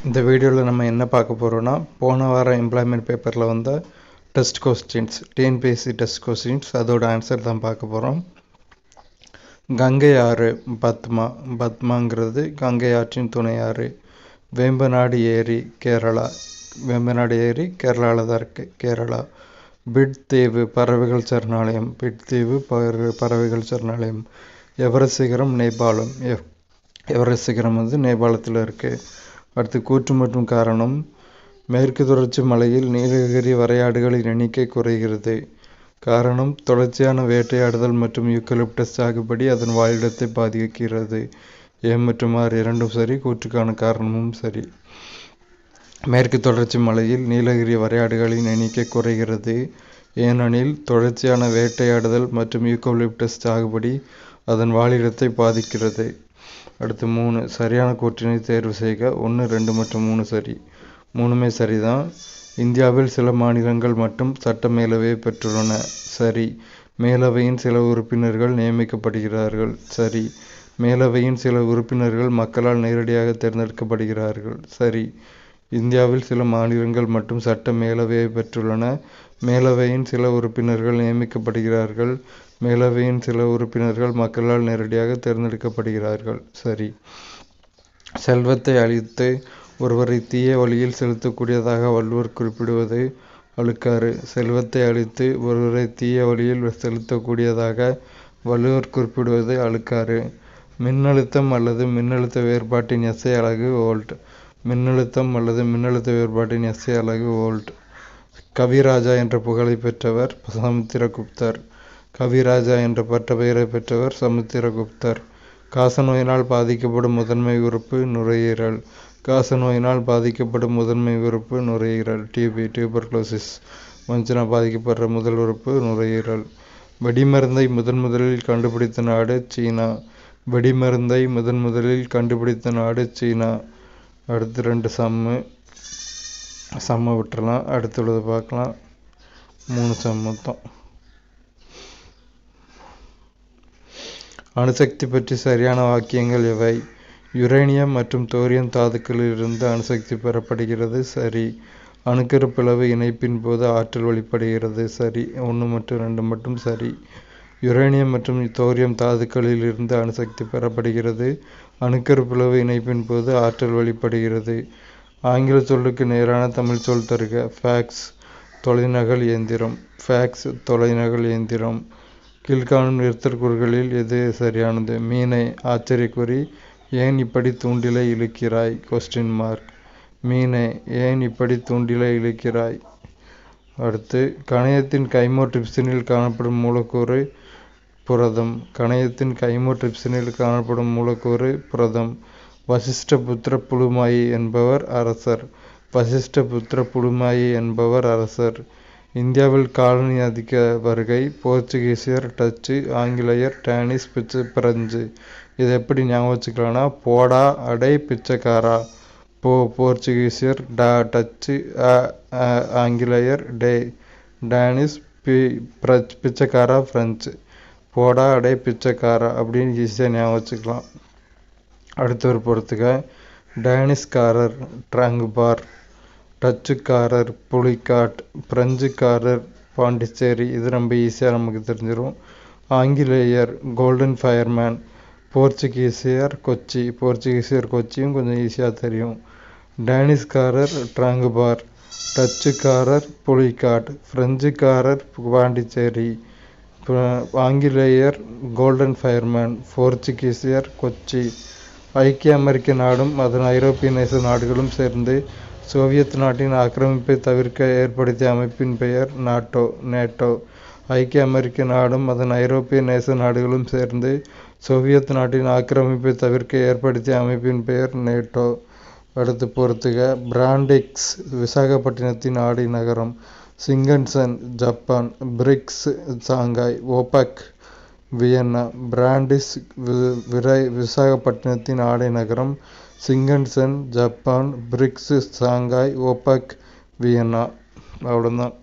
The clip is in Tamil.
இந்த வீடியோவில் நம்ம என்ன பார்க்க போகிறோன்னா, போன வாரம் எம்ப்ளாய்மெண்ட் பேப்பரில் வந்த test questions, TNPSC test questions, அதோட ஆன்சர் தான் பார்க்க போகிறோம். கங்கை ஆறு பத்மாங்கிறது கங்கை ஆற்றின் துணை ஆறு. வேம்பநாடு ஏரி கேரளா, வேம்பநாடு ஏரி கேரளாவில் தான் இருக்குது, கேரளா. பிட் தீவு பறவைகள் சரணாலயம், பிட் தீவு பறவைகள் சரணாலயம். எவரெஸ்ட் சிகரம் நேபாளம், எவரெஸ்ட் சிகரம் வந்து நேபாளத்தில் இருக்குது. அடுத்து கூற்று மற்றும் காரணம். மேற்கு தொடர்ச்சி மலையில் நீலகிரி வரையாடுகளின் எண்ணிக்கை குறைகிறது. காரணம், தொடர்ச்சியான வேட்டையாடுதல் மற்றும் யூக்கலிப்டஸ் சாகுபடி அதன் வாழிடத்தை பாதிக்கிறது. ஏ மற்றும் ஆர் இரண்டும் சரி, கூற்றுக்கான காரணமும் சரி. மேற்கு தொடர்ச்சி மலையில் நீலகிரி வரையாடுகளின் எண்ணிக்கை குறைகிறது, ஏனெனில் தொடர்ச்சியான வேட்டையாடுதல் மற்றும் யூக்கலிப்டஸ் சாகுபடி அதன் வாழிடத்தை பாதிக்கிறது. அடுத்து 3, சரியான கூற்றினை தேர்வு செய்க. 1, 2 மற்றும் 3 சரி. 3மே சரிதான். இந்தியாவில் சில மாநிலங்கள் மட்டும் சட்ட மேலவையை பெற்றுள்ளன. சரி. மேலவையின் சில உறுப்பினர்கள் நியமிக்கப்படுகிறார்கள். சரி. மேலவையின் சில உறுப்பினர்கள் மக்களால் நேரடியாக தேர்ந்தெடுக்கப்படுகிறார்கள். சரி. இந்தியாவில் சில மாநிலங்கள் மட்டும் சட்ட மேலவையை பெற்றுள்ளன. மேலவையின் சில உறுப்பினர்கள் நியமிக்கப்படுகிறார்கள். மேலவையின் சில உறுப்பினர்கள் மக்களால் நேரடியாக தேர்ந்தெடுக்கப்படுகிறார்கள். சரி. செல்வத்தை அழித்து ஒருவரை தீய வழியில் செலுத்தக்கூடியதாக வள்ளுவர் குறிப்பிடுவது அழுக்காறு. செல்வத்தை அழித்து ஒருவரை தீய வழியில் செலுத்தக்கூடியதாக வள்ளுவர் குறிப்பிடுவது அழுக்காறு. மின்னழுத்தம் அல்லது மின்னழுத்த வேறுபாட்டின் எஸ்ஐ அலகு வோல்ட். மின்னழுத்தம் அல்லது மின்னழுத்த வேறுபாட்டின் எஸ்ஐ அலகு வோல்ட். கவிராஜா என்ற புகழை பெற்றவர் சமுத்திரகுப்தர். கவிராஜா என்ற பட்ட பெயரை பெற்றவர் சமுத்திரகுப்தர். காசநோயினால் பாதிக்கப்படும் முதன்மை உறுப்பு நுரையீரல். காசநோயினால் பாதிக்கப்படும் முதன்மை உறுப்பு நுரையீரல். டிபி, டியூபர்குலோசிஸ் வஞ்சினா பாதிக்கப்படுற முதல் உறுப்பு நுரையீரல். வெடிமருந்தை முதலில் கண்டுபிடித்த நாடு சீனா. வெடிமருந்தை முதலில் கண்டுபிடித்த நாடு சீனா. அடுத்து 2 சம்ம விட்டுறலாம், அடுத்துள்ளது பார்க்கலாம். 3 சம் மொத்தம். அணுசக்தி பற்றி சரியான வாக்கியங்கள் எவை? யுரேனியம் மற்றும் தோரியம் தாதுக்களில் இருந்து அணுசக்தி பெறப்படுகிறது. சரி. அணுக்கரு பிளவு இணைப்பின் போது ஆற்றல் வெளிப்படுகிறது. சரி. 1 மற்றும் 2 மட்டும் சரி. யுரேனியம் மற்றும் தோரியம் தாதுக்களில் இருந்து அணுசக்தி பெறப்படுகிறது. அணுக்கரு பிளவு இணைப்பின் போது ஆற்றல் வெளிப்படுகிறது. ஆங்கில சொல்லுக்கு நேரான தமிழ் சொல் தருக. ஃபேக்ஸ் தொலைநகல் இயந்திரம். ஃபேக்ஸ் தொலைநகல் இயந்திரம். கீழ்காணும் நிறுத்தற்குறிகளில் எது சரியானது? மீனை ஆச்சரியக்குறி. ஏன் இப்படி தூண்டிலை இழுக்கிறாய்? Question mark. மீனை ஏன் இப்படி தூண்டிலை இழுக்கிறாய்? அடுத்து, கணையத்தின் கைமோட்ரிப்சினில் காணப்படும் மூலக்கூறு புரதம். கணையத்தின் கைமோட்ரிப்சினில் காணப்படும் மூலக்கூறு புரதம். வசிஷ்டபுத்திர புலுமாயி என்பவர் அரசர். வசிஷ்டபுத்திர புலுமாயி என்பவர் அரசர். இந்தியாவில் காலனி அதிக வருகை போர்ச்சுகீசியர், டச்சு, ஆங்கிலேயர், டேனிஷ், பிரெஞ்சு. இதை எப்படி ஞாபகம் வச்சுக்கலாம்னா, போடா அடை பிச்சைக்காரா. போர்ச்சுகீசியர், டச்சு, ஆங்கிலேயர், டேனிஷ், பிச்சைக்காரா பிரெஞ்சு. போடா அடை பிச்சைக்காரா அப்படின்னு ஈஸியாக ஞாபகம் வச்சுக்கலாம். அடுத்தவர் பொறுத்துக்க. டேனிஷ்காரர் ட்ராங்குபார், டச்சுக்காரர் புலிகாட், பிரெஞ்சுக்காரர் பாண்டிச்சேரி. இது ரொம்ப ஈஸியாக நமக்கு தெரிஞ்சிடும். ஆங்கிலேயர் கோல்டன் ஃபயர்மேன். போர்ச்சுகீசியர் கொச்சி. போர்ச்சுகீசியர் கொச்சியும் கொஞ்சம் ஈஸியாக தெரியும். டேனிஷ்காரர் ட்ராங்குபார், டச்சுக்காரர் புலிகாட், பிரெஞ்சுக்காரர் பாண்டிச்சேரி, ஆங்கிலேயர் கோல்டன் ஃபயர்மேன், போர்ச்சுகீசியர் கொச்சி. ஐக்கிய அமெரிக்க நாடும் அதன் ஐரோப்பிய நேச நாடுகளும் சேர்ந்து சோவியத் நாட்டின் ஆக்கிரமிப்பை தவிர்க்க ஏற்படுத்திய அமைப்பின் பெயர் நேட்டோ. ஐக்கிய அமெரிக்க நாடும் அதன் ஐரோப்பிய நேச நாடுகளும் சேர்ந்து சோவியத் நாட்டின் ஆக்கிரமிப்பை தவிர்க்க ஏற்படுத்திய அமைப்பின் பெயர் நேட்டோ. அடுத்து பொறுத்துக. பிராண்டிக்ஸ் விசாகப்பட்டினத்தின் ஆடை நகரம். Shinkansen Japan. BRICS Shanghai. OPEC Vienna. Brandix விசாகப்பட்டினத்தின் ஆடை நகரம். Shinkansen Japan. BRICS Shanghai. OPEC Vienna. அவ்வளோதான்.